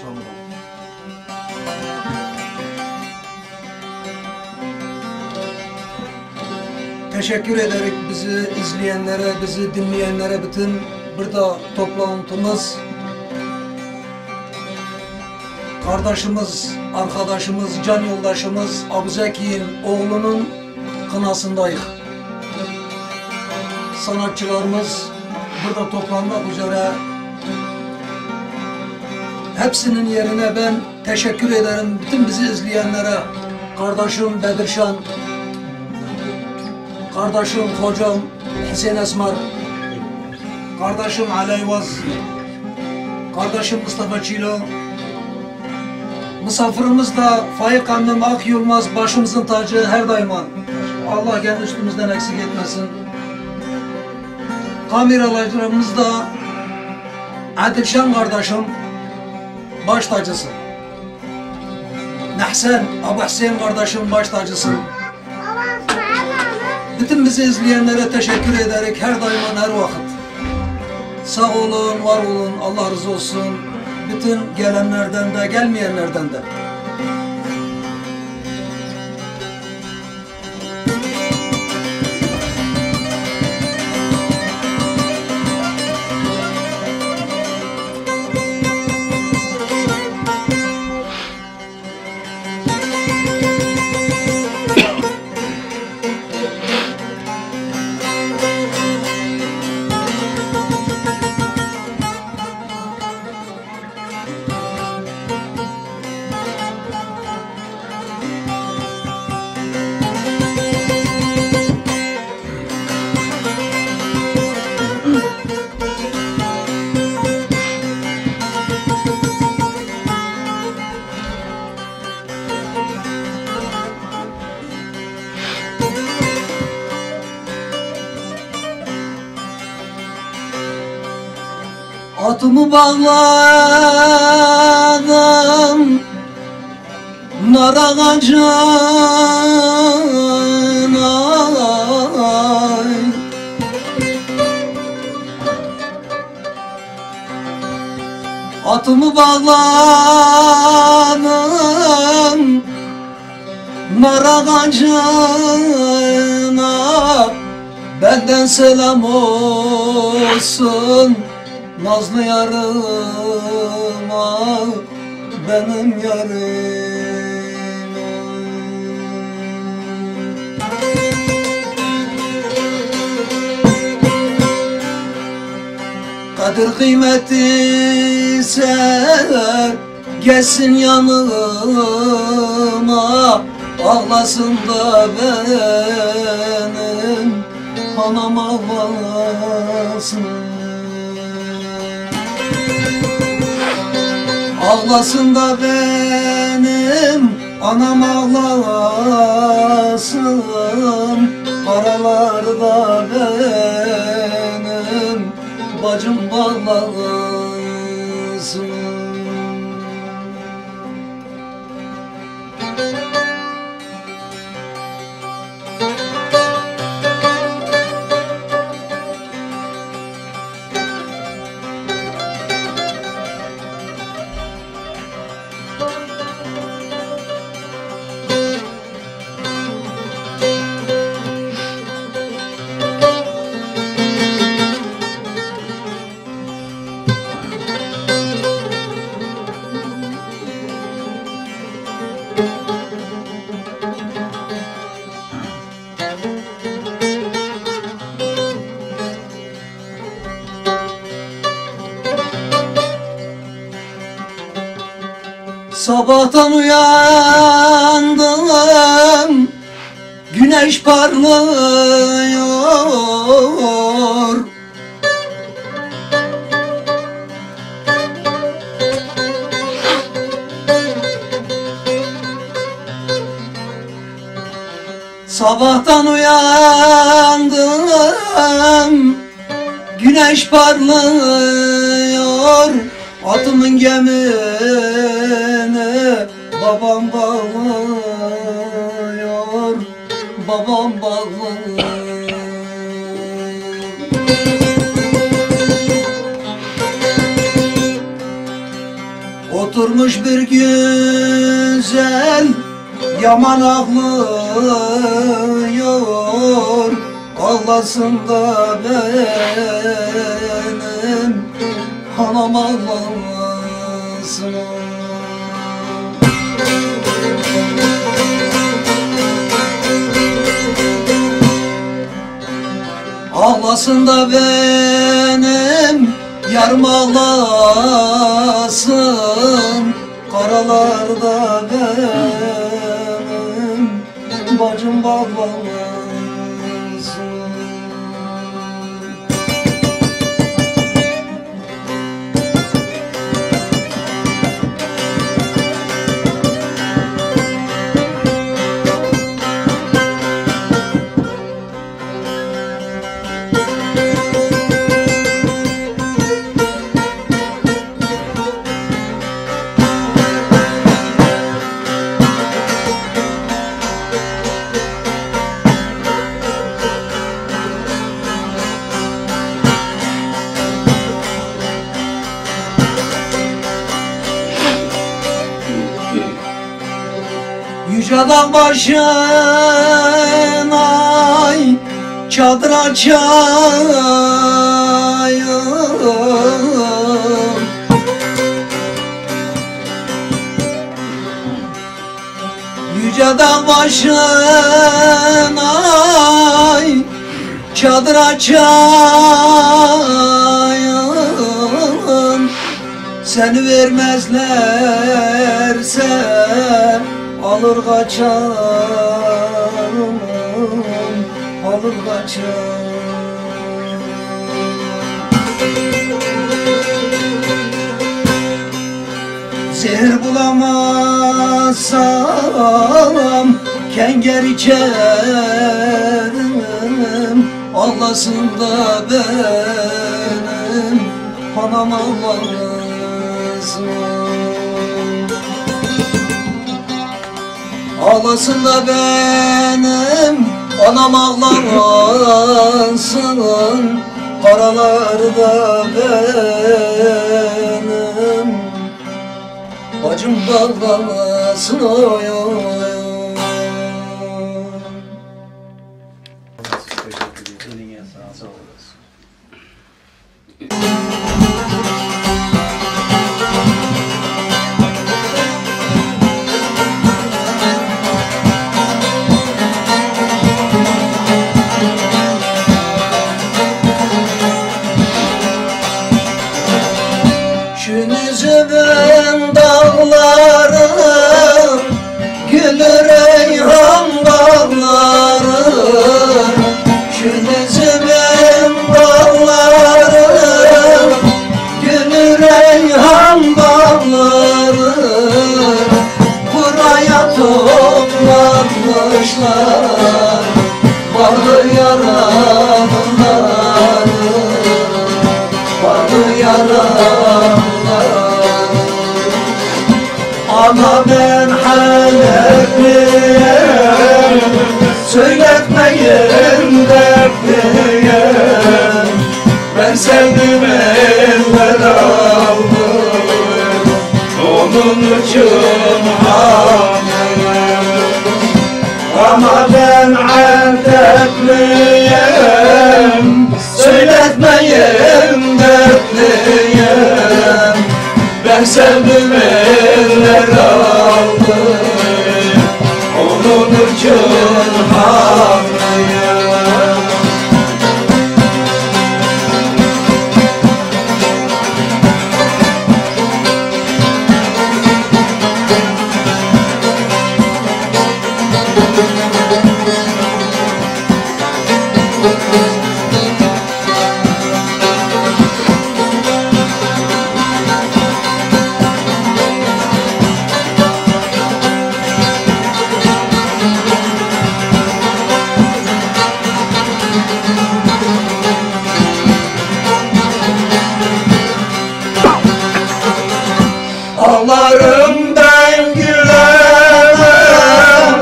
sanırım. Teşekkür ederek bizi izleyenlere, bizi dinleyenlere, bütün burada toplantımız kardeşimiz, arkadaşımız, can yoldaşımız Abuzeki'nin oğlunun kınasındayız. Sanatçılarımız burada toplanmak üzere. Hepsinin yerine ben teşekkür ederim bütün bizi izleyenlere. Kardeşim Bedirşan, kardeşim hocam Hüseyin Esmer, kardeşim Ali Ayvaz, kardeşim Mustafa Çilo, misafirimiz da Faik Annem Ak Yılmaz, başımızın tacı her daima. Allah kendi üstümüzden eksik etmesin. Kameralarımız da Adilşan kardeşim, baş tacısı. Nahsen, Abu Hüseyin kardeşim baş tacısı. Bütün bizi izleyenlere teşekkür ederek her daima her vakit. Sağ olun, var olun, Allah razı olsun. Bütün gelenlerden de, gelmeyenlerden de. Atımı bağladım nar ağacına, atımı bağladım nar ağacına, benden selam olsun nazlı yarıma, benim yarım. Kadir kıymeti ise gelsin yanıma, ağlasın da benim anam ağlasın. Ağlasın da benim anam ağlasın, karalarda benim bacım bağlasın. Sabahtan uyandım, güneş parlıyor. Sabahtan uyandım, güneş parlıyor. Atımın gemini babam bağlıyor, babam bağlıyor. Oturmuş bir güzel yaman ağlıyor, ağlasın da benim anam ağlasın. Ağlasın da benim yarım ağlasın, karalarda benim bacım bağlansın. Yüce dağ başına çadır açayım, Yüce dağ başına çadır açayım. Seni vermezlerse alır kaçarım, alır kaçarım. Zehir bulamazsam kenger içerim, ağlasın da benim anam ağlasın. Ağlasın da benim anam ağlansın, karalarda benim bacım bağlansın. Oy oy oy. Teşekkür ederim. Sağ olasın. Üzümün dağları, gülü reyhan dağları, Şün üzümün dağları, gülü reyhan dağları, buraya toplanmışlar varlı yaralıları, varlı yaralıları. Ana ben halepliyim, söyletmeyin dertliyim. Ben sevdim eller aldım, onun için hamileyim. Ama ben Antepliyim, söyletmeyin dertliyim. Ben sevdim eller aldım, onun için hamileyim. Ağlarımdan gülemem,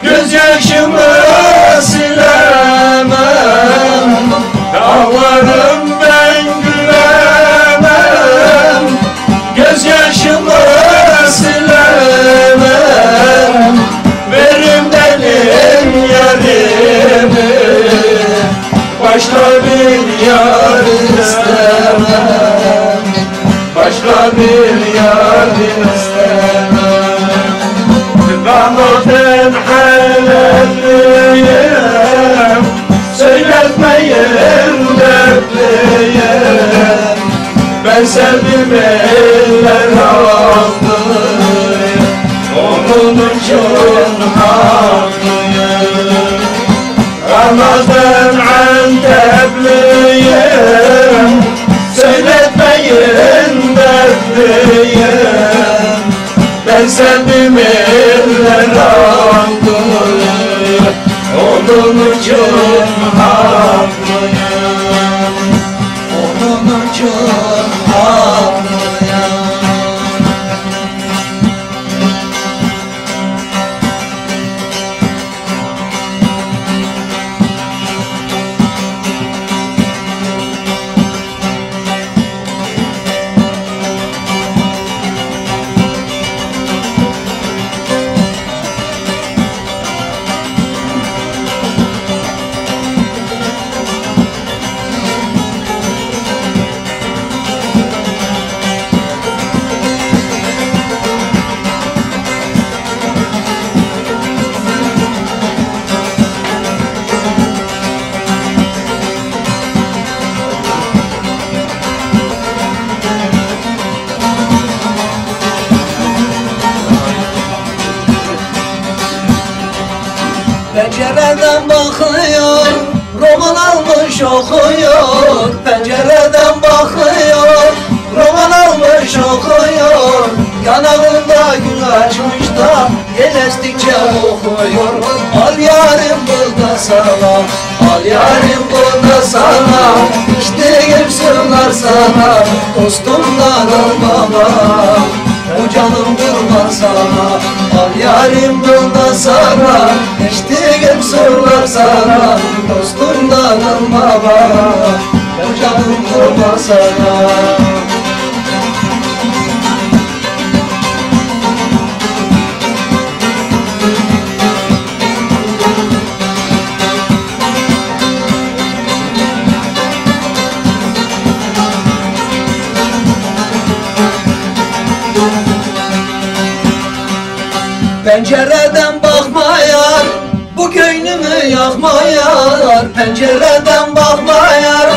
gözyaşımı silemem. Ağlarımdan gülemem, gözyaşımı başka bir yar istemem. Ben o tenhalelliyim, söyletmeyin dertliyim. Ben sevdim eller haklıyım, onun için haklıyım. Ramazan Antepliyim, söyletmeyin dertliyim. Ben sevdim eller haklıyım, onun için haklıyım. Onun için haklıyım. Pencereden bakıyor, roman almış okuyor. Pencereden bakıyor, roman almış okuyor. Yanağında gül açmış da el estikçe okuyor. Al yarim burada sana, al yarim burada sana. İçtiğim sırlar sana, dostumdan almama. O canım durma sana, al yarim burada sana. İçtiğim sırlar sana, dostumdan alma bana. O canım durma sana. Pencereden bakma yar, bu gönlümü yakma yar. Pencereden bakma yar,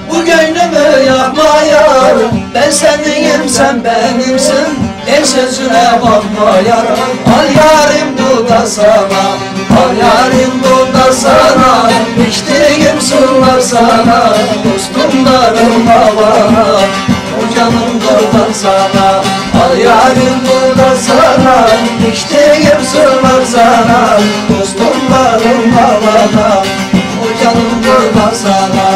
bu gönlümü yakma yar. Ben seninim, sen benimsin, el sözüne bakma yar. Al yarim burada sana, al yarim burada sana. İçtiğim sırlar sana, dostum darılma bana. O canım burada sana, al yarim burada sana. İçtiğim sırlar sana, dostum darılma bana. O canım burada sana.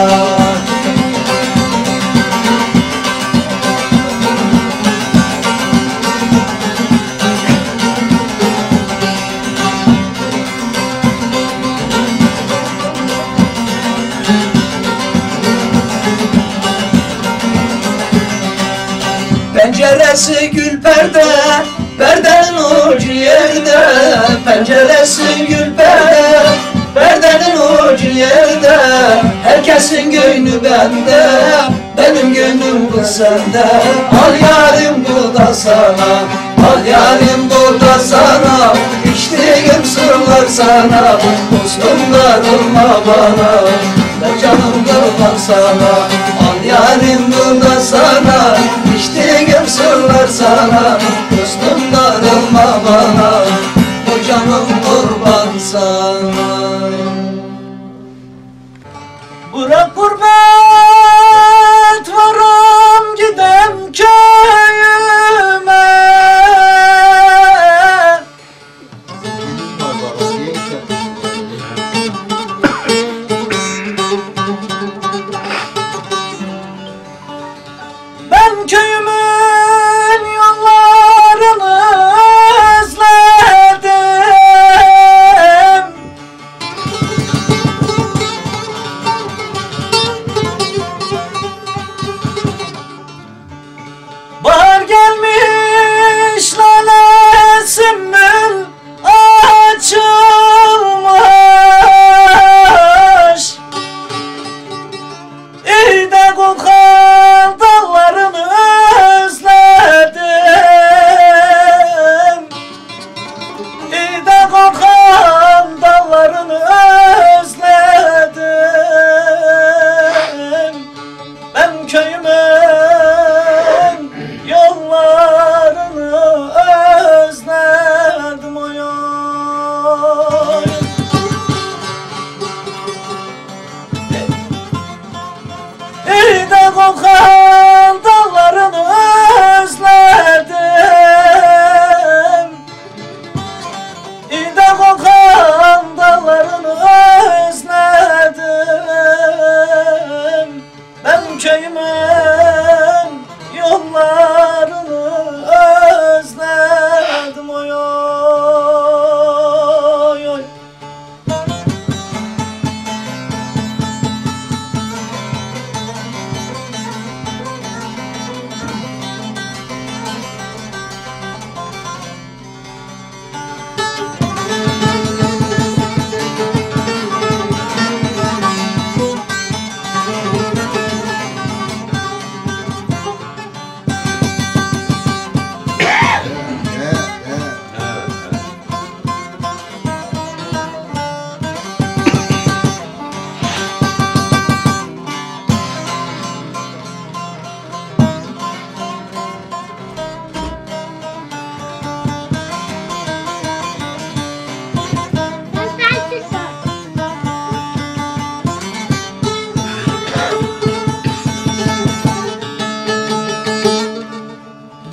Penceresi gül perde, perdenin ucu yerde. Penceresi gül perde, perdenin ucu yerde. Herkesin gönlü bende, benim gönlüm bu sende. Al yarim burada sana, al yarim burada sana. İçtiğim sırlar sana, dostum darılma bana. O canım kurban sana, al yarim burada sana. İçtiğim sırlar sana, dostum darılma bana. O canım kurban sana. Bırak gurbet varım gidem köyüme. Ben köyümün yollarını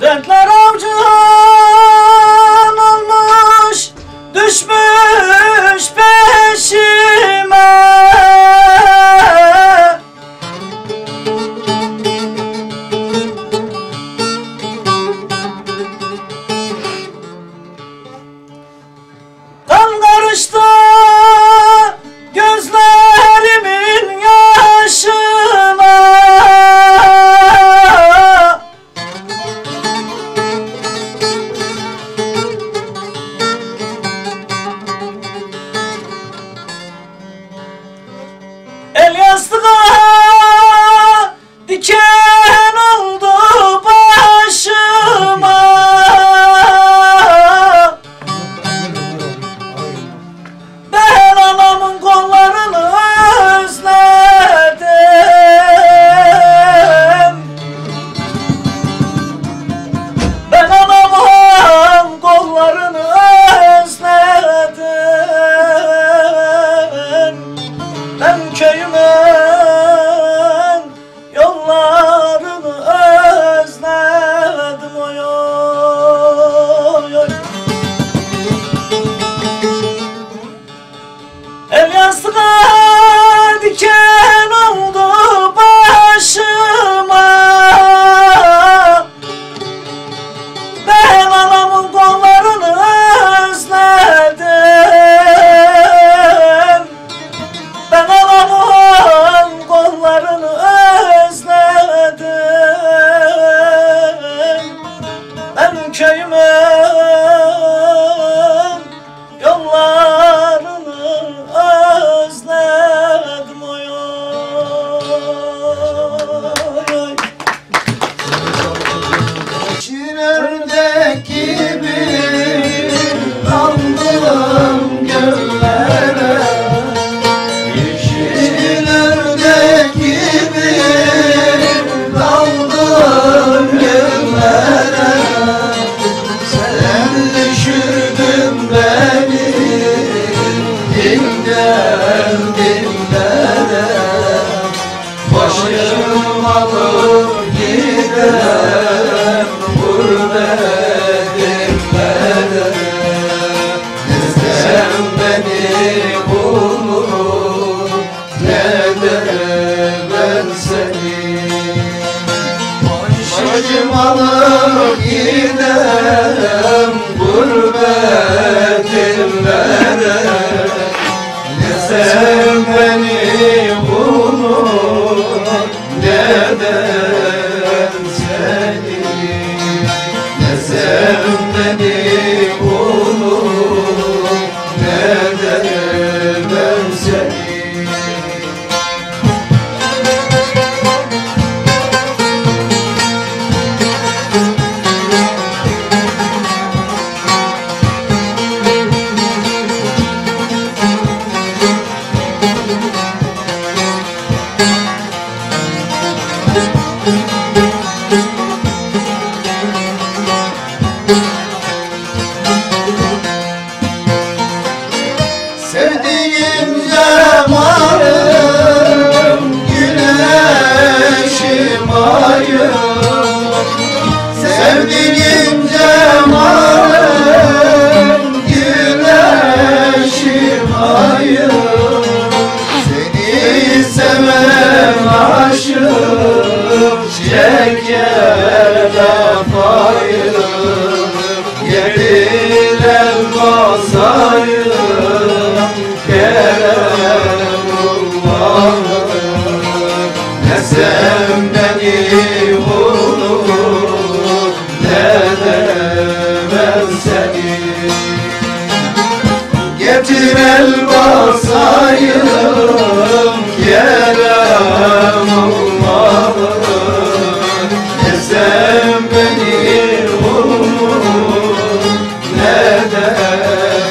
Dertler avcın olmuş, düşmüş peşime. Kan karıştı gözlerimin yaşına. El yastığa diken oldu başıma. Ben anamın kollarını özledim. Ben anamın kollarını özledim. Ben köyümün yollarını özledim. Oy oy oy. El yastığa diken oldu başıma. Ben anamın kollarını özledim. Ben anamın kollarını özledim. Ben köyümün yollarını özledim. Oy oy. Yeşil ördek gibi daldım göllere. Yeşil ördek gibi daldım göllere. Sen düşürdün beni dilden dillere. Başım alıp gider gurbetlere. Ne sen beni bulur ne de ben seni. Başım alıp gider gurbetlere. Ne sen beni bulur ne de ben seni. Ne sen beni bulur ne de ben seni. Sevdiğim zamanım güneşim ayım. Sevdiğim zamanım güneşim ayım. Seni seven aşık çeker vefayım. Gelir el basayım Keremullah'ım. Ne sen beni bulur ne de ben seni. Getir el basayım Keremullah'ım. Ne sen beni bulur ne de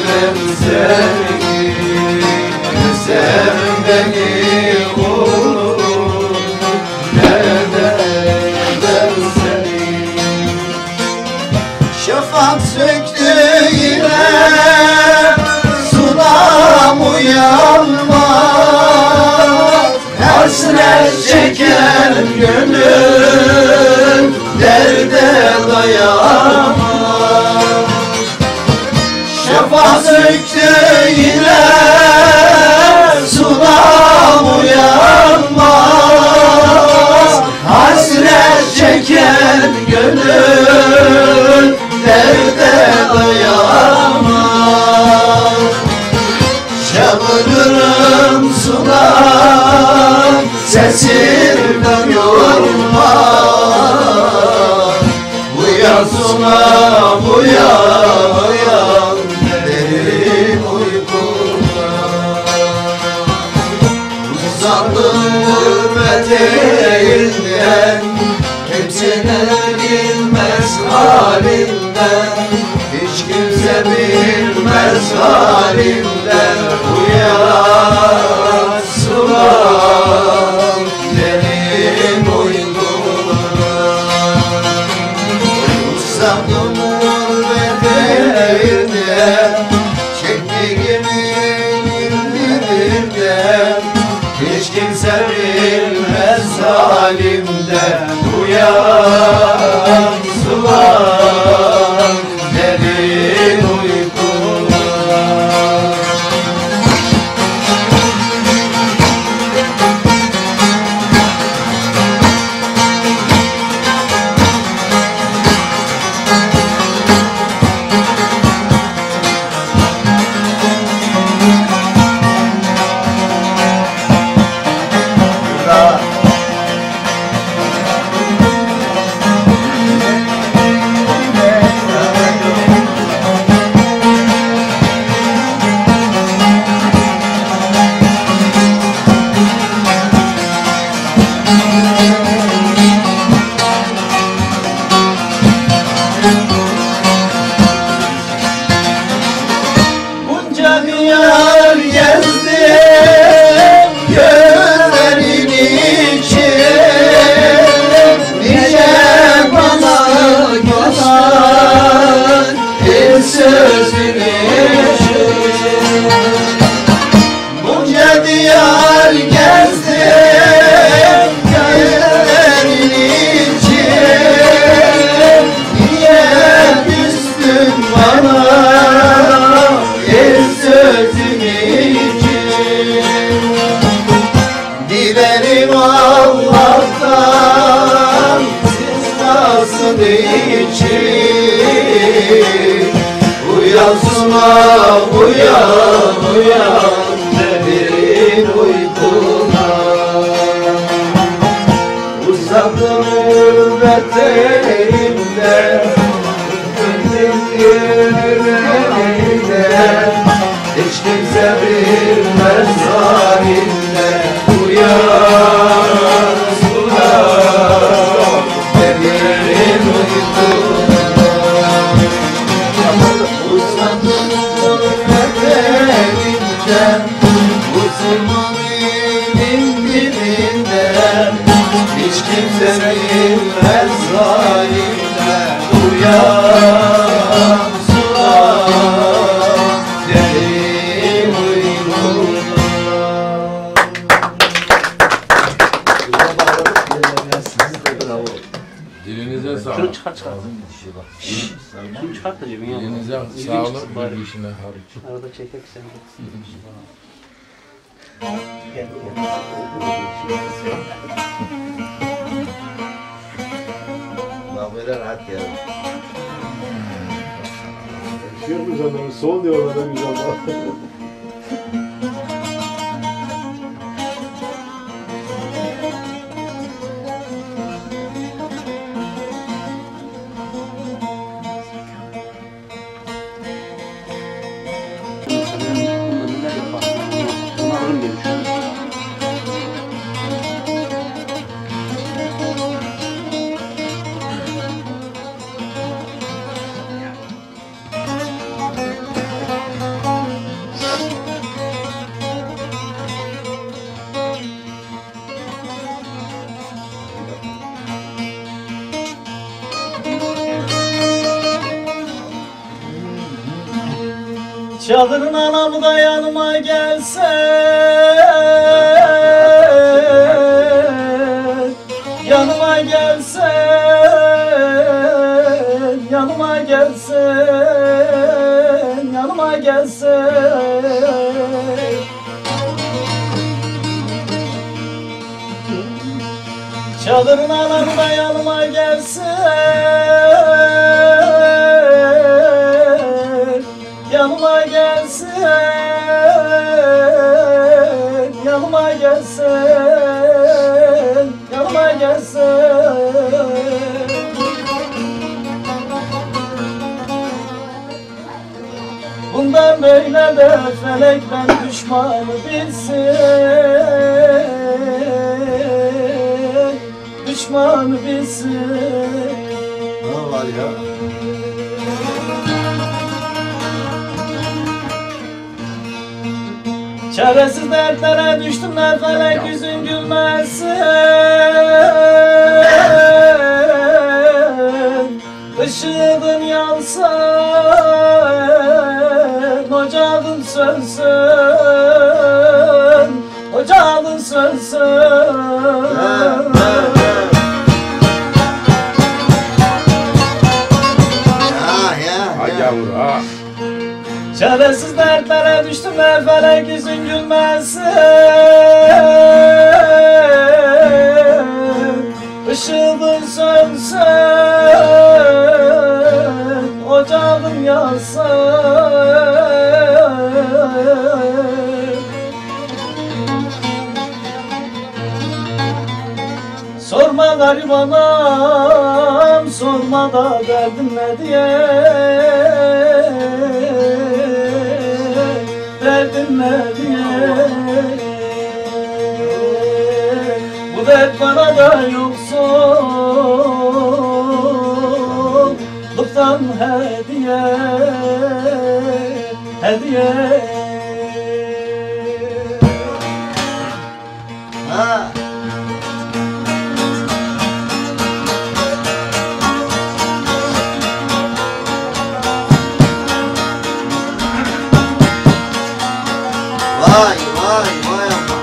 ben seni. Ne sen beni bulur ne de ben seni. Şafak söktü yine sulam uyanmaz. Hasret çeken gönül derde dayanmaz. gönül derde dayanamaz. Çamurlarım sular sesimden yorma. Uyan suna uyan derin uykuna. Uzandım gurbet elinden, kimseler bilmez halimden. Hiç kimse bilmez halimden. Uyan sular derin uykuna. Uzandım gurbet elinden, çektiğimin dilinden. Hiç kimse bilmez halimden. Uyan sular derin uykuna. Bunca diyar gezdim gözlerin için. Nice bana göster bir sözün için. Bunca diyar gezdim gözlerin için. Niye küstün bana sözün için? Dilerim Allah'tan rızasın için. Uyan suna uyan derin uykuna. Uzandım gurbet elimden, gönlüm yüreğimden. Hiç kimse bilmez halimden. Uyan sular derin uykuna. Uzandım gurbet elimden, uzman elin dilinden. Hiç kimse bilmez halimden. Uyan sular derin uykuna. Dilinize Şunu sağlık. çıkar. Şunu çıkart da cebine al. Dilinize sağlık. Bir işine harika. Arada çekek sen de. Mahveler rahat geldi. Şey yapmış adamı, sol diyor adam güzel. Önüne yapar. Şunu alırım diye düşünüyorum. Çadırın anam da yanıma gelsen, yanıma gelsen, yanıma gelsen, yanıma gelsen. Çadırın anam da yanıma gelsen, Madem öyle de felek ben düşmanı bilsin, düşmanı bilsin. Ne var ya? Çaresiz dertlere düştüm ne felek yüzün gülmesin. Işığın yansın, ocağın sönsün, ocağın sönsün. Ha gavur ha. Çaresiz dertlere düştüm ne felek yüzün gülmesin. Işığın sönsün, ocağın yansın. Sorma garibanım, sorma da derdim ne diye, derdim ne diye. Bu dert bana da yoksun, bıktan hediye, hediye. Ha. Vay vay vay Allah.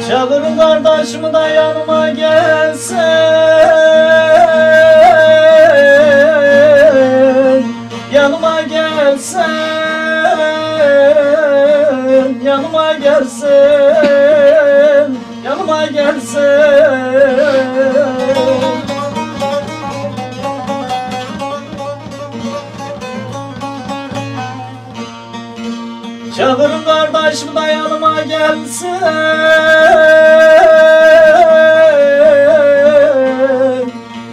Çağırın kardeşimi de yanıma gelsin, yanıma gelsin, yanıma gelsin, yanıma gelsin. Çağırın kardeşim de yanıma gelsin,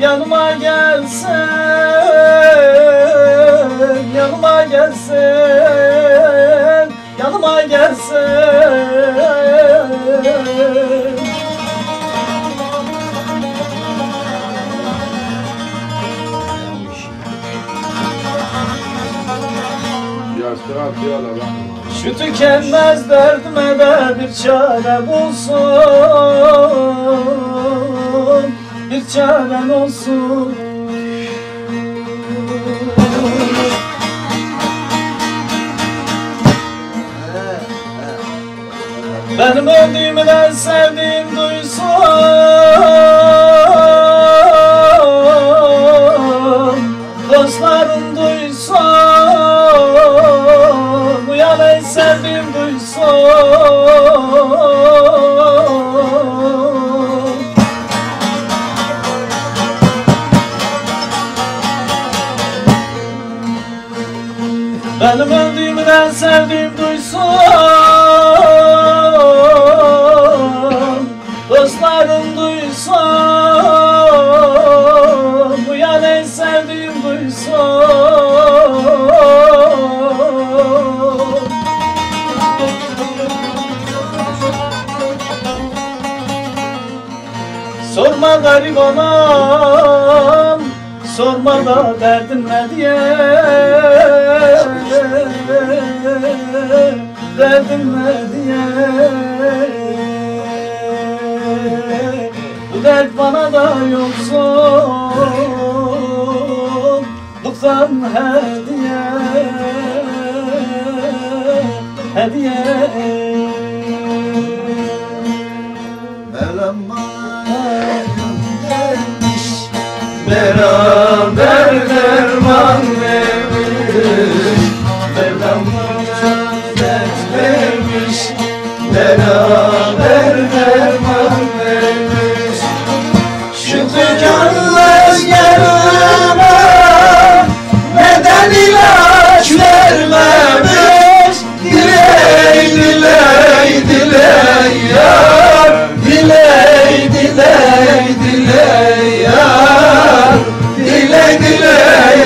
yanıma gelsin, yanıma gelsin, yanıma gelsin. Yastığa atıyorlar lan. Şu tükenmez derdime de bir çare bulsun, bir çaren olsun. Benim öldüğümü de sevdiğim duysun, dostlarım duysun, uyan ey sevdiğim duysun. Benim öldüğümden sevdiğim duysun, dostlarım duysun, uyan ey sevdiğim duysun. Sorma garibanım, sorma da derdin ne diye, derdin ne diye. Bu dert bana da yoksun, bıktan hediye, hediye. Mevlam bana göndermiş, Beraber derman vermiş, Mevlam bana dert vermiş. yaver derman vermiş. Şu tükenmez yarama neden ilaç vermemiş? Diley diley diley yar, diley diley diley yar, diley diley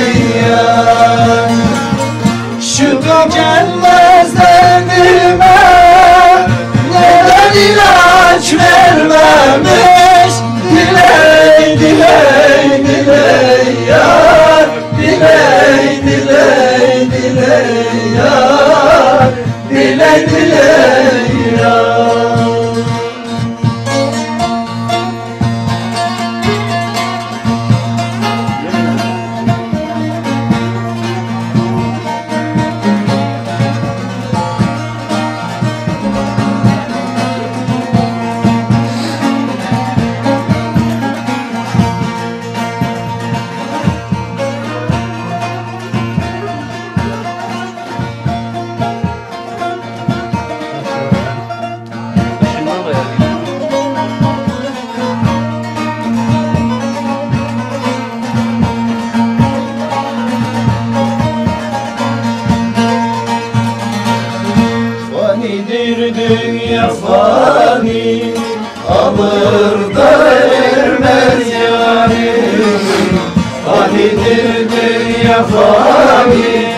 yar. Şu tükenmez derdime neden ilaç vermemiş? Diley diley diley yar, diley diley diley yar, diley diley yar. Başından da yani. Fanidir dünya fani, alır da vermez yani. Fanidir dünya fani,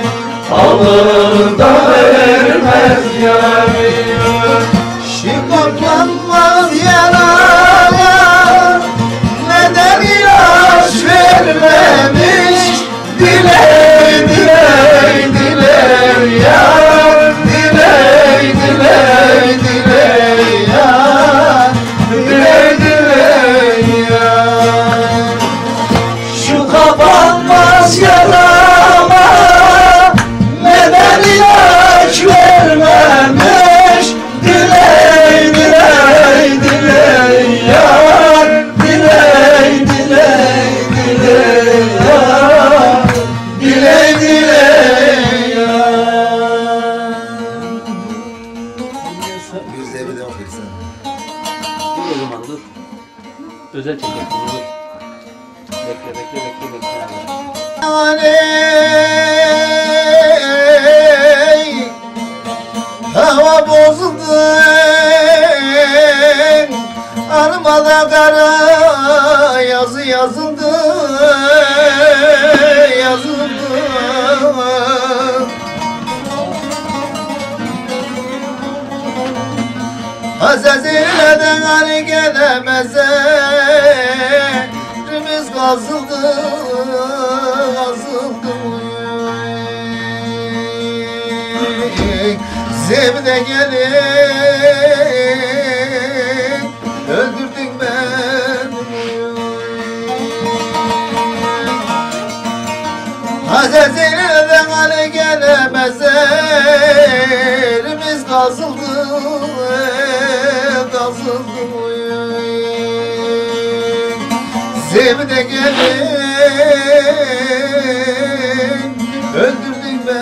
alır da vermez yani. Şiddetlenmez yaraya neden ilaç vermemiş? Diley diley diley yar, diley diley diley yar, diley diley yar. Şu kapanmaz yarama neden ilaç vermemiş? Diley diley diley yar, diley diley diley yar, diley diley yar. Gözlerimi de okuyorsun. Dur o zaman dur. Özel çekim. Dur. Bekle bekle bekle bekle. Aley, hava bozuldu, armada kara yazı yazıldı, yazıldı. Azazil'den hani gelemez, rimiz kazıldı, kazıldı. Zevde gelin, öldürdük beni. Azazil'den hani gelemez, rimiz kazıldı, kazıldı. Zevde gelin, öldürdük beni.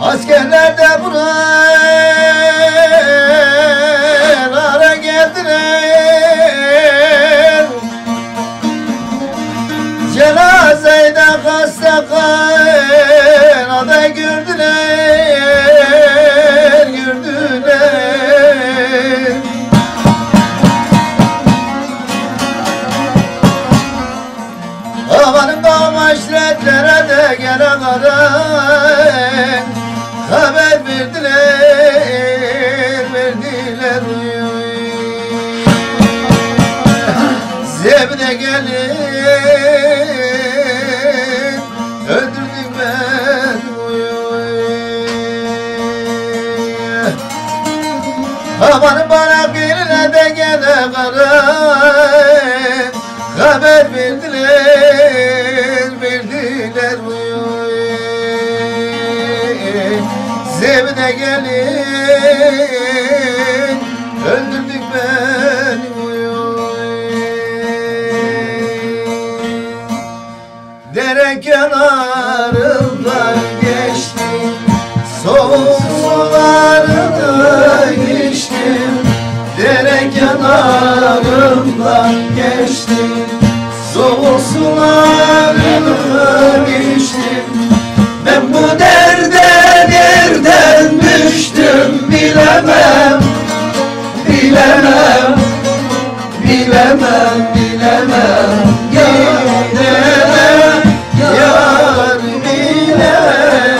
Askerler de buralara geldiler, cenazeyi de hasta kanada gördüler, gördüler. Amanın damaşretlere de gene karay haber verdiler, verdiler. Zebde gelin, Aman bana birine de gene karın haber verdiler, verdiler uyuy. Zevde gelin öldürdük beni uyuy. Dere kenarından geçtim, soğuk sularını içtim. Dere kenarından geçtim, soğuk sularını içtim. Ben bu derde nereden düştüm bilemem, bilemem, bilemem, bilemem. Gidemem, yar bilemem.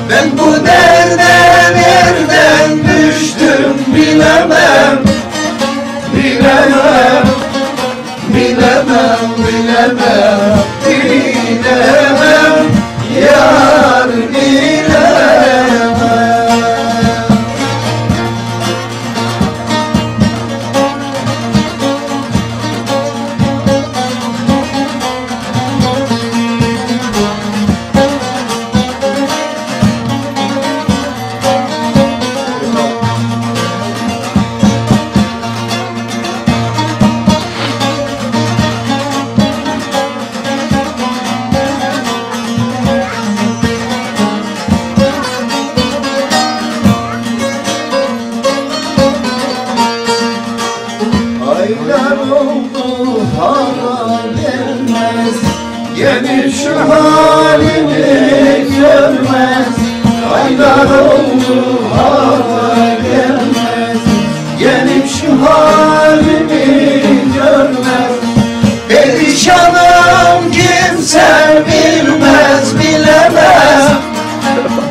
Ben bu derde nereden düştüm bilemem, bilemem, bilemem, bilemem, bilemem, yar bilemem. Aylar oldu hala gelmez, gelir şu halimi görmez. Aylar oldu hala gelmez, gelip şu halimi görmez. Perişanım kimse bilmez, bilemez,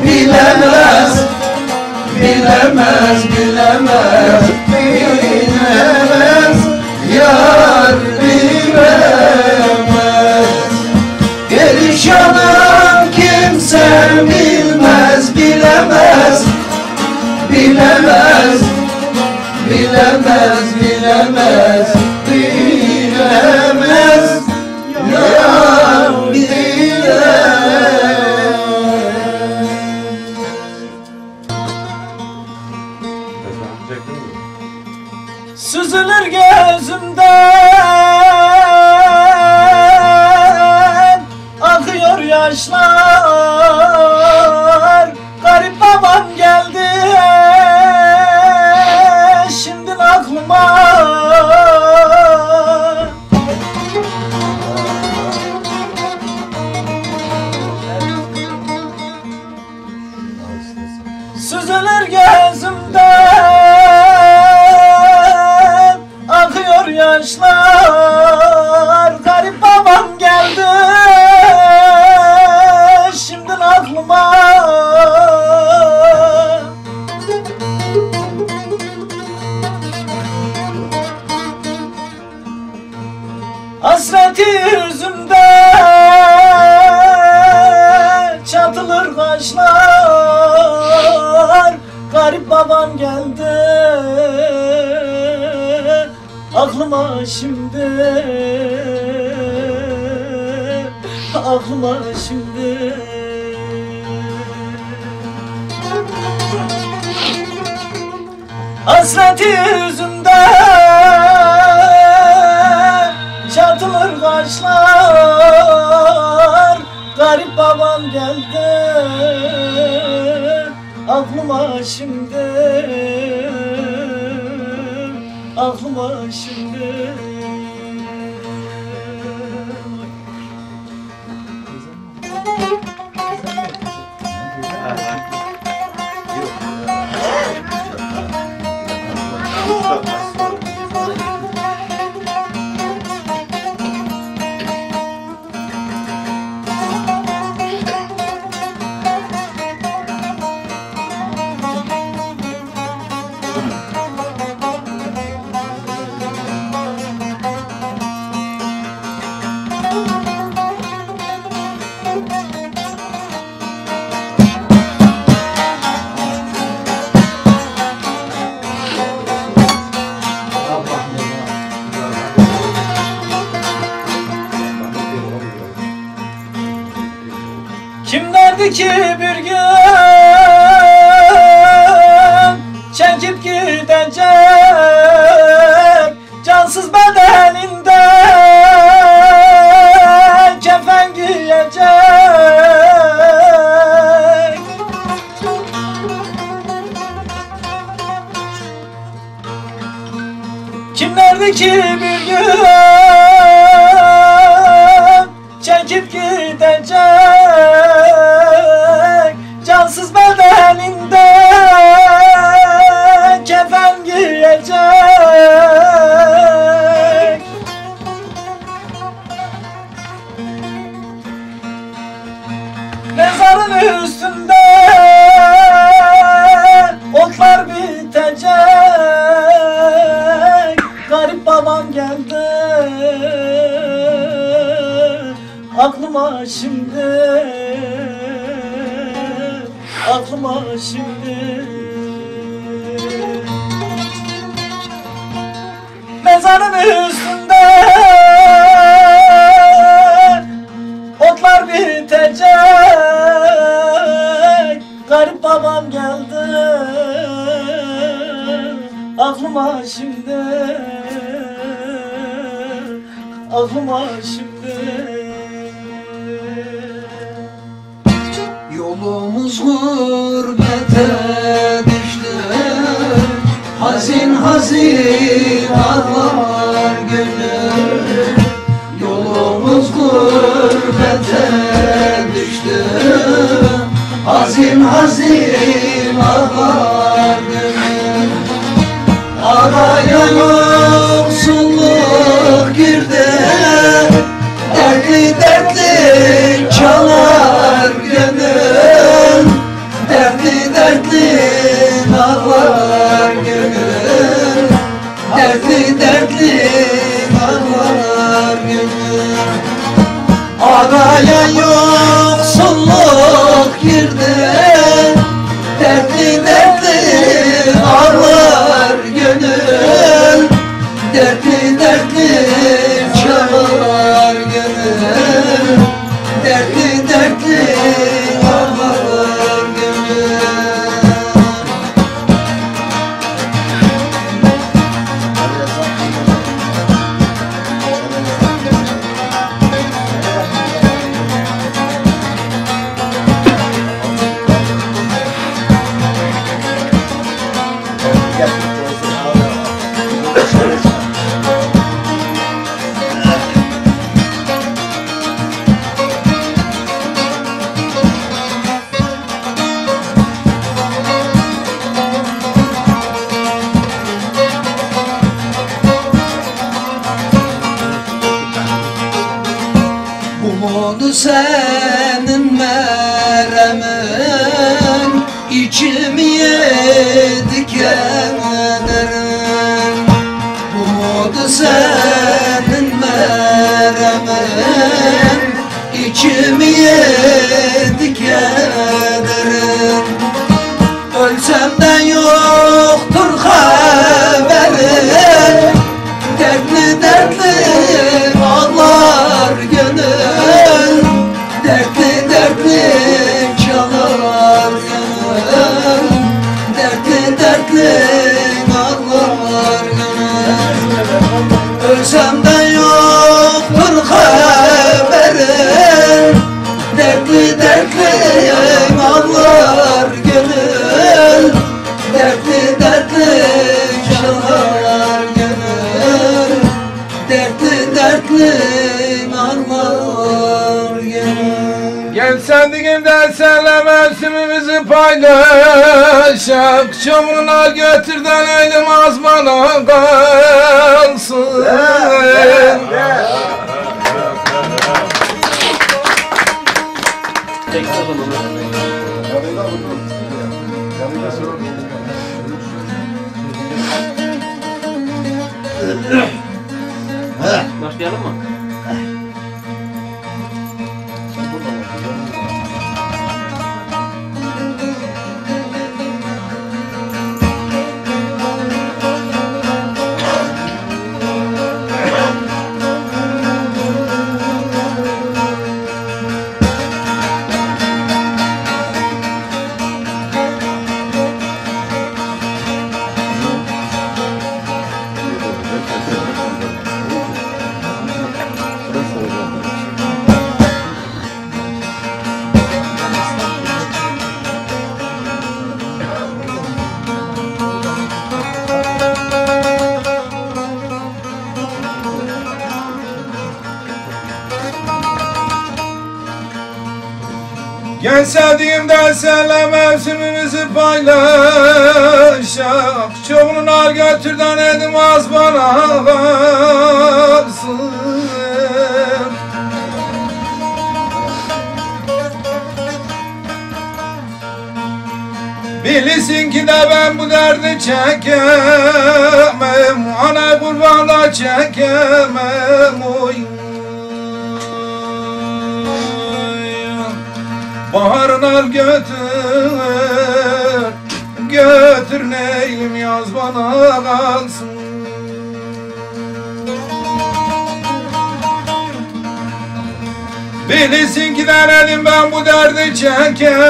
bilemez, bilemez, bilemez, bilemez, yar bilemez. Perişanım kimse bilmez, bilemez, bilemez, bilemez, bilemez, bilemez, yar bilemez. Süzülür gözümden, akıyor yaşlar. Garip babam geldi şimdi aklıma. Süzülür gözümden, akıyor yaşlar. Garip babam geldi şimdi aklıma. Hasreti yüzümde çatılır kaşlar. Garip babam geldi aklıma şimdi, aklıma şimdi. Hasreti yüzümde çatılır kaşlar. Garip babam geldi aklıma şimdi, aklıma şimdi. Kimlerdi ki bir gün çekip gidecek cansız bedeninde kefen giyecek. Kimlerdi ki bir gün çekip gidecek cansız bedeninde kefen giyecek. Mezarın üstünde otlar bitecek. Garip babam geldi aklıma şimdi, aklıma şimdi. Mezarın üstünde otlar bitecek. Garip babam geldi aklıma şimdi, aklıma şimdi. Yolumuz gurbete düştü, hazin hazin ağlar gönül. Yolumuz gurbete düştü, hazin hazin ağlar gönül. Araya yoksulluk girdi, dertli dertli çalar gönül. Dertli dertli ağlar gönül. Dertli dertli ağlar gönül. Araya yoksulluk girdi, dertli dertli ağlar gönül. Dertli dertli çalar gönül. Dertli dertli ağlar gönül. Umudu senin meremin, içimi yedi kederin. Umudu senin meremin, içimi yedi kederin. Ölsem de yoktur haberim, dertli dertli ağlar gönül. Dertli dertli çalar gönül. Dertli dertli ağlar gönül. Ölsem de yoktur haberim, dertli dertli ağlar gönül. Dertli dertli çalar gönül. Dertli dertli ağlar gönül. Gel sevdiğimden senle mevsimimizi paylaşak. Çamurlar götürden elim az bana kalsın. Tek alalım onu. Başlayalım mı? En sevdiğimden senle mevsimimizi paylaşak. Çoğunun al götürden edim az bana kalsın. Bilirsin ki de ben bu derdi çekemem, ana kurban da çekemem. Oy. Baharın al götür, götür neylim yaz bana kalsın. Bilirsin ki denedim ben bu derdi çekemem,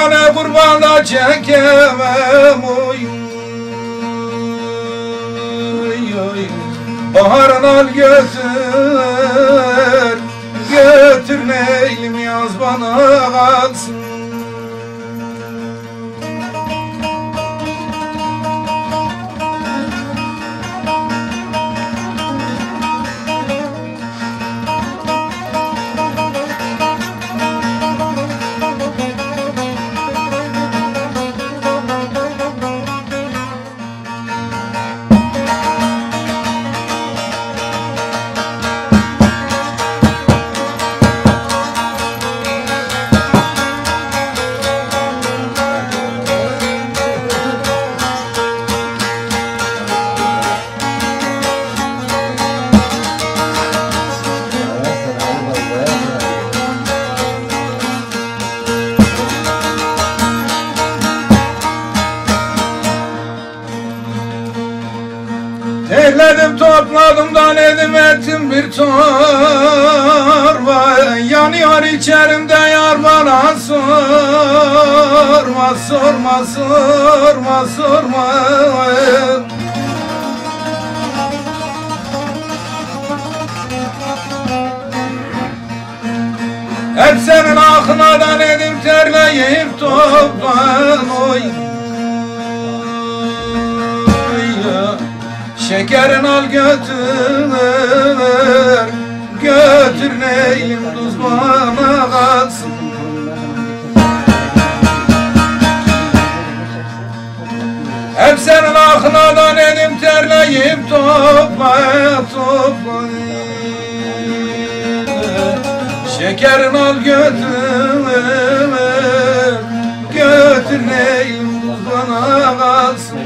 ana kurban da çekemem. Oy. Oy. Baharın al götür, götür neylim yaz bana kalsın. Eyledim topladım da nedim ettim bir torba. Yanıyor içerimde yar bana sorma, sorma, sorma, sorma. Hep senin aklına da nedim terleyip toplan. Oy. Şekerin al götür, götür neylim tuz bana kalsın. Hep senin aklına edim terleyip topla, topla. Şekerin al götür, götür neylim tuz bana kalsın.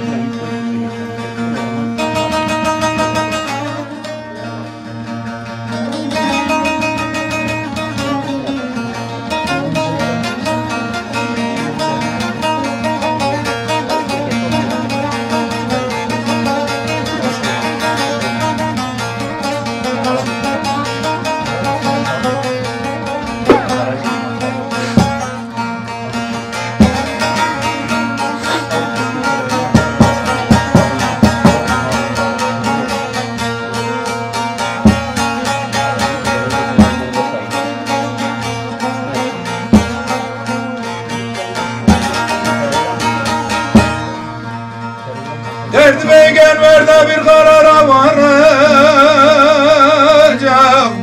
Derdime gel ver de bir karara varacak.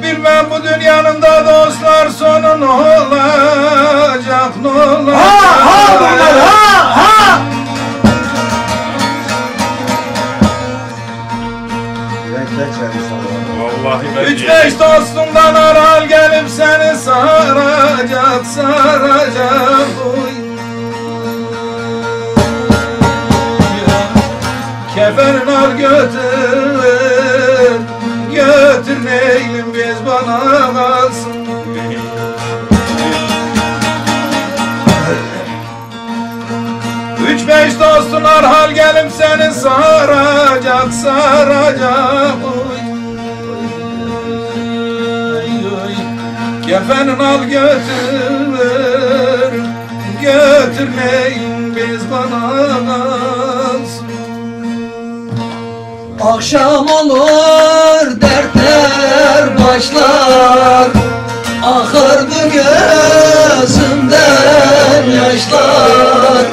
Bilmem bu dünyanın da dostlar sonu ne olacak, ne olacak. Üç beş dostumdan aral gelip seni saracak, saracak. Kefenin al götür, götür neylim bez bana kalsın. Üç beş dostun arhal gelip seni saracak, saracak. Kefenin al götür, götür neylim bez bana kalsın. Akşam olur dertler başlar, akırdı gözümden yaşlar.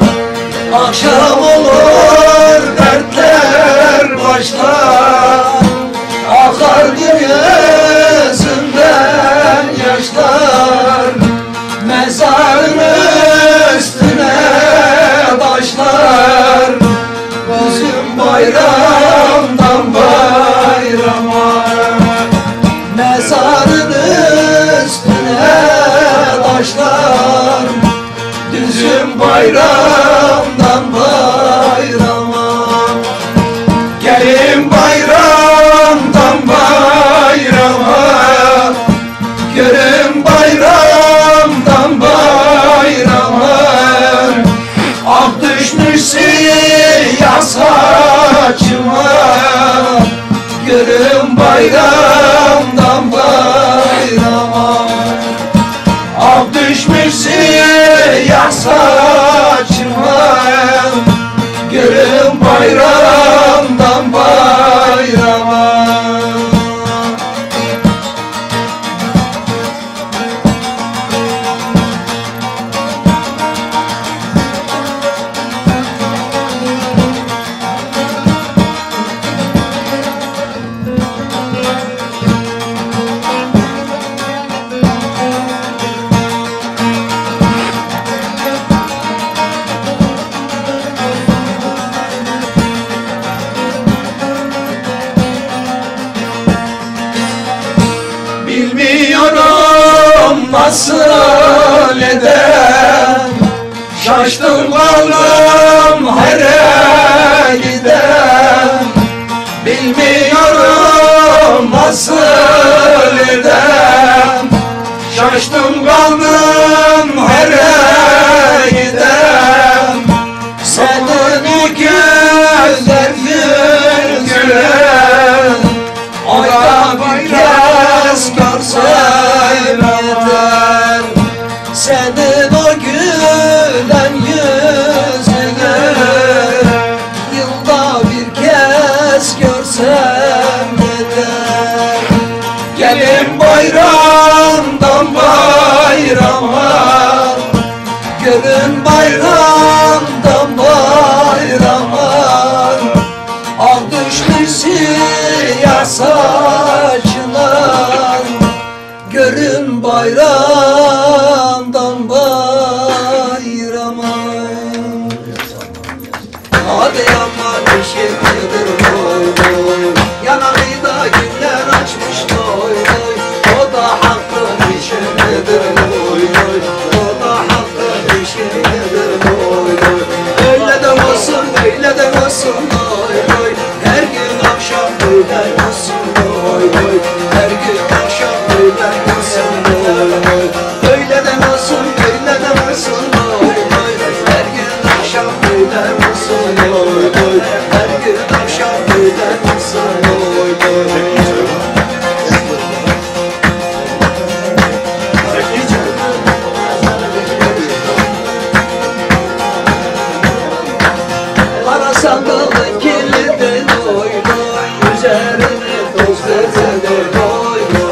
Akşam olur dertler başlar, akardı gözümden yaşlar. bayramdan bayrama. Gelin bayramdan bayrama, görün bayramdan bayrama. Ah düşmüş siyah saçıma, görün bayramdan bayrama. Ah düşmüş siyah saçıma, görün bayramdan bayrama. Bilmiyorum nasıl eder, şaştım kaldım her gider. Bilmiyorum nasıl eder, şaştım kaldım her gider. Senin o güzel yüzüne ayda bir kez görsem yeter. Senin o gülen yüzünü yılda bir kez görsem yeter. Gelin bayramdan bayrama, görün bayramdan bayrama. Ah düşmüş siyah saçına, görün bayramdan bayrama. Hadi aman işittir oy oy, yanağıyla güller açmış oy oy. O da hakkın işidir oy oy, o da hakkın işidir oy oy. Öyle de olsun, öyle de olsun oy oy. Her gün akşam öyle olsun oy oy. Her gün akşam öyle olsun oy oy. Öyle de olsun, öyle de olsun oy oy. Her gün akşam öyle olsun oy oy. Her gün akşam öyle olsun oy oy. Kara sandalın kilidin oy oy, üzerine toz dökülür oy oy.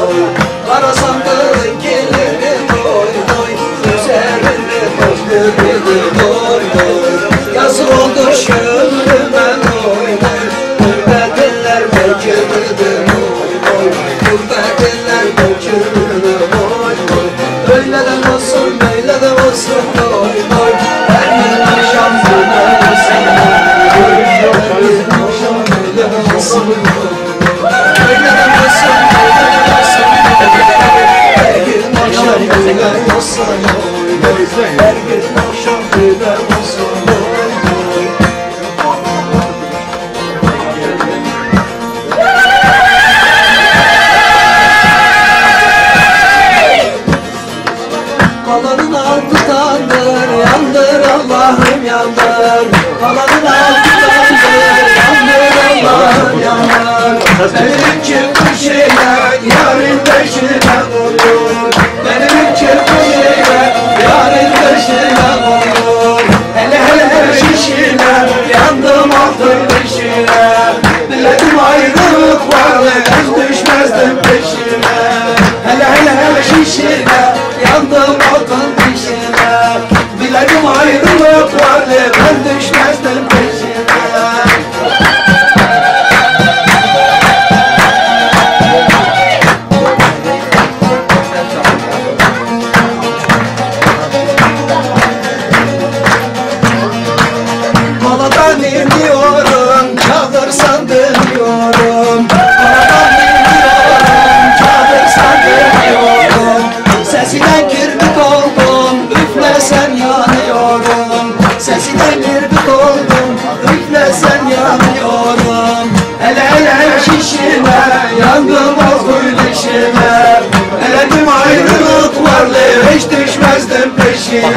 yanıyorum Hele hele şişime yandım o gülüşüme Eledim ayrılık varlığı hiç düşmezdim peşine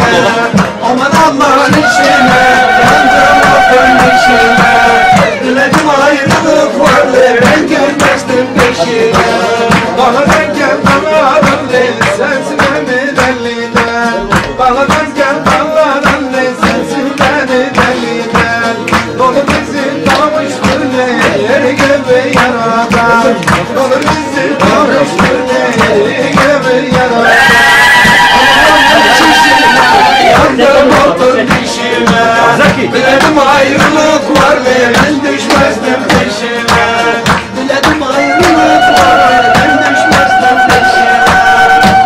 Aman aman işime yandım o gülüşüme Eledim ayrılık varlığı ben gülmezdim peşine Bana denk gel bana ralli sensin beni delliden Bana denk gel bana ralli sensin beni delliden Dolu bizi kavuştur ne yeri gibi yaradan Dolu bizi kavuştur ne yeri gibi yaradan yandım otur dişime Biledim ayrılık var ve ben düşmezdim peşime Biledim ayrılık var ve ben düşmezdim peşime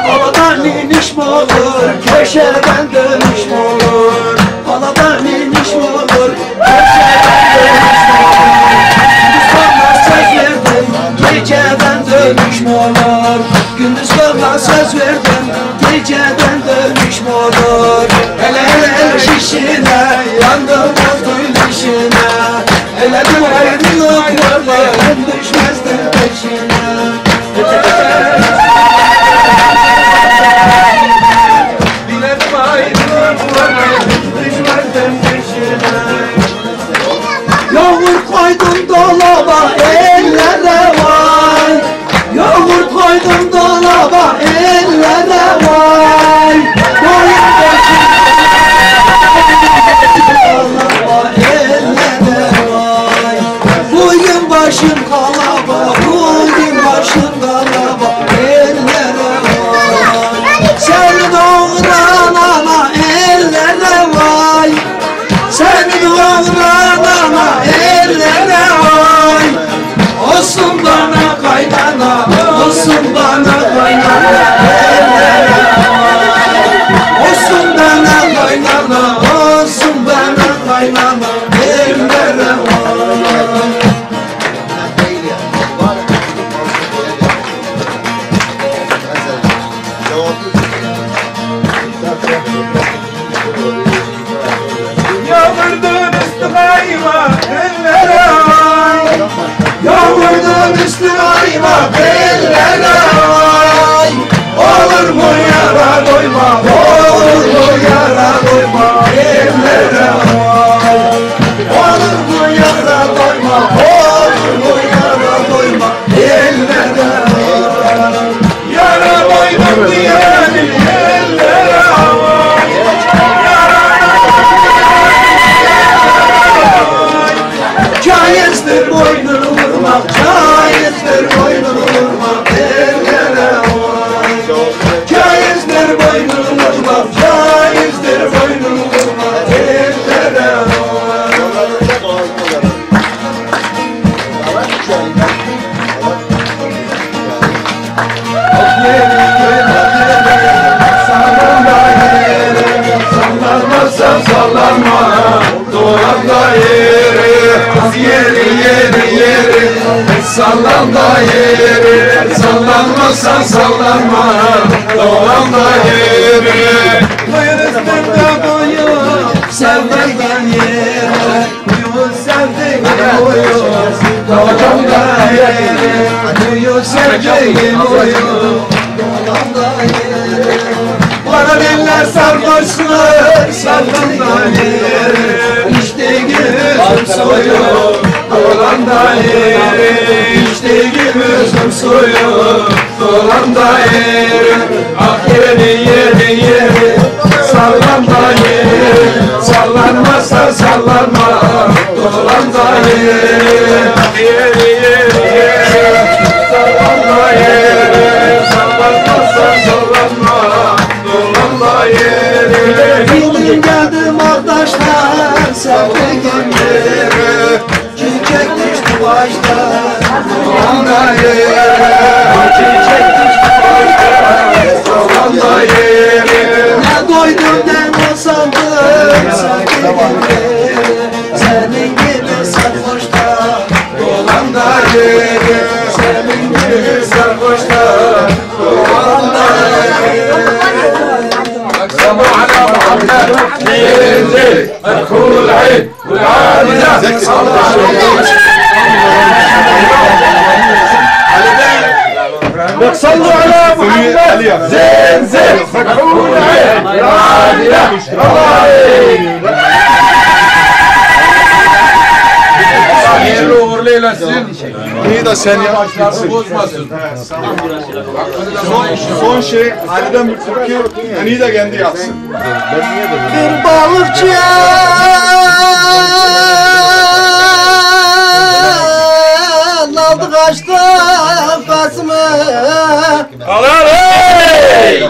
Havadan iniş mi olur, köşeden dönüş mü olur Havadan iniş mi olur, köşeden dönüş mü olur Gündüz bana söz verdim, geceden dönüş mü olur Gündüz bana söz verdim, geceden dönüş mü olur Hele hele şişine, yandım otur işine Eledim ayrılık varlığı, ben düşmezdim peşine Biledim ayrılık varlığı, düşmezdim peşine Yoğurt koydum dolaba, ellere vay Yoğurt koydum dolaba, ellere vay Boyun başım kalaba, bugün başım kalaba, ellere vay Senin oğlan ana, ellere vay Senin oğlan ana, ellere vay Olsun bana kaynana, olsun bana kaynana, ellere vay Olsun bana kaynana, olsun bana kaynana, ellere vay Yağmurdun üstü kayma ellere ay Yağmurdun üstü kayma ellere ay Olur mu yara doyma, olur mu yara doyma ellere ay Olur mu yara doyma, olur mu yara doyma ellere ay Yara doydum diyelim ellere ay Caizdir boynunu vurmak, caizdir boynunu vurmak ellere vay Caizdir boynunu vurmak, caizdir boynunu vurmak ellere vay Sallanmazsan sallanma, doğan da yeri Yeri sallan da yeri Sallanmazsan sallanma, doğan da yeri Koyun üstünde koyun, sevdiğin yeri Koyun sevdiğin koyun, doğan da yeri Koyun sevdiğin koyun, doğan da yeri Bana diller sarhoşlar, sallan da yeri İşte gözüm soyu, dolan da yeri İşte gözüm soyu, dolan da yeri Ah yeri, sallan da yeri Sallanmazsa sallanma, dolan da yeri Ah yeri, sallan da yeri Sallanmazsa sallanma, dolan da yeri Bildim geldim arkadaşlar, sevdiğim yeri Çiçek düştü baştan, dolan da yeri Çiçek düştü baştan, dolan da yeri Ne doydum ne sandım, sevdiğim yeri Senin gibi sarhoşta, dolan da yeri Senin gibi sarhoşta, dolan da yeri على محمد الكل العين والعالية eylesin. İyi de sen ya. Başlarını bozmasın. Son şey Ali'den bir türkü iyi de kendi yapsın. Bir balıkçı aldı kaçtı kafasımı.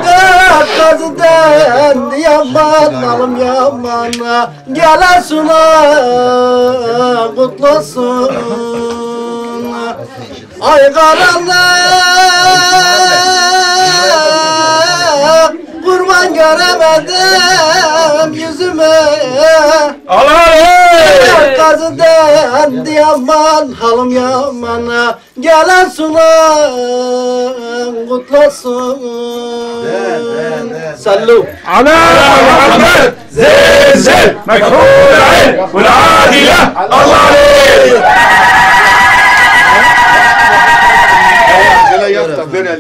Dört gözünden yaman alım yaman, gelen suna kutlu olsun. Ay karanlık kurban göremedim yüzümü. Kazıdan yaman halım yaman, gelen sunan kutlu olsun. Sallu Ala Muhammed zeyze mekhul'in vel adile Allah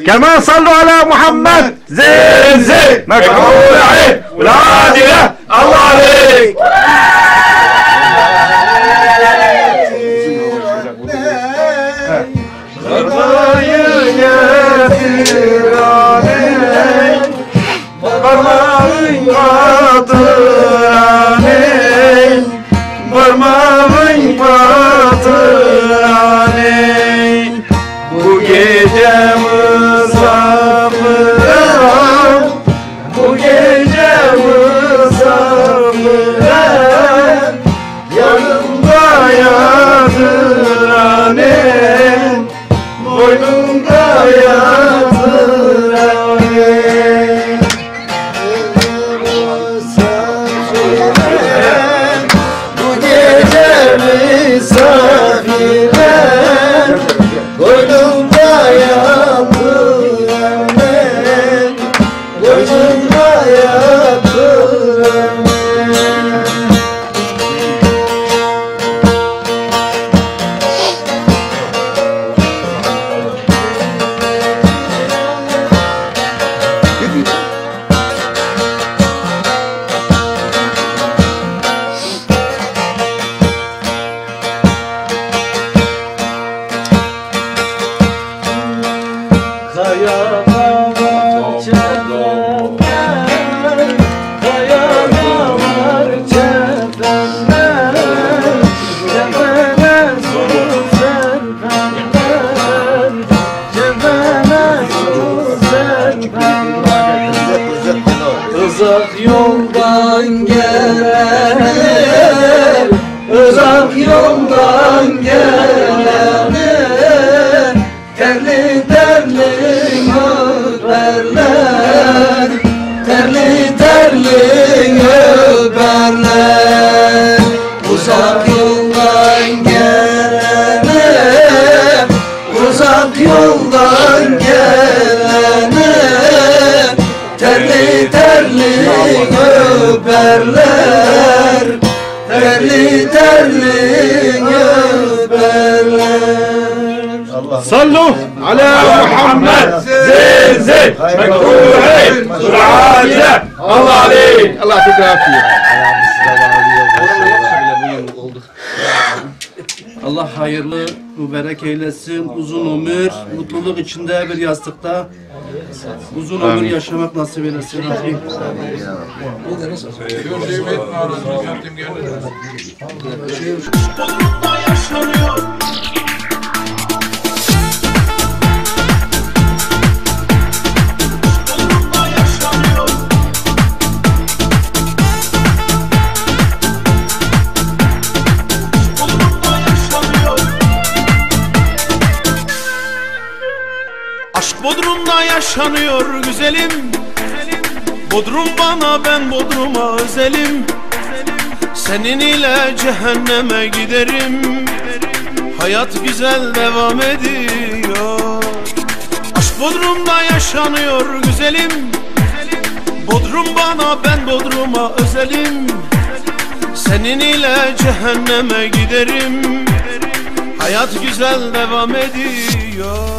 كما صلوا على محمد زين زين مكحول عين والعادلة الله عليك Bu gece misafirem, bu gece misafirem, yanımda yatıranem, boynumda yatıranem. Bu gece misafirem, boynumda yatıranem, boynumda yatıranem. Uzak yoldan gelen, uzak yoldan gelen, terli terli öperler, terli terli öperler. Uzak yoldan gelene, uzak yoldan gelene, terli terli öperler, terli terli öperler. صلوا على محمد زين زين مكحول عين والعادلة الله عليك الله يعطيك العافية. Allah hayırlı, mübarek eylesin. Uzun ömür, mutluluk içinde bir yastıkta uzun ömür yaşamak nasip eylesin. Rabbim. Aşk Bodrum'da yaşanıyor güzelim. Bodrum bana, ben Bodrum'a özelim. Senin ile cehenneme giderim. Hayat güzel devam ediyor. Aşk Bodrum'da yaşanıyor güzelim. Bodrum bana, ben Bodrum'a özelim. Senin ile cehenneme giderim. Hayat güzel devam ediyor.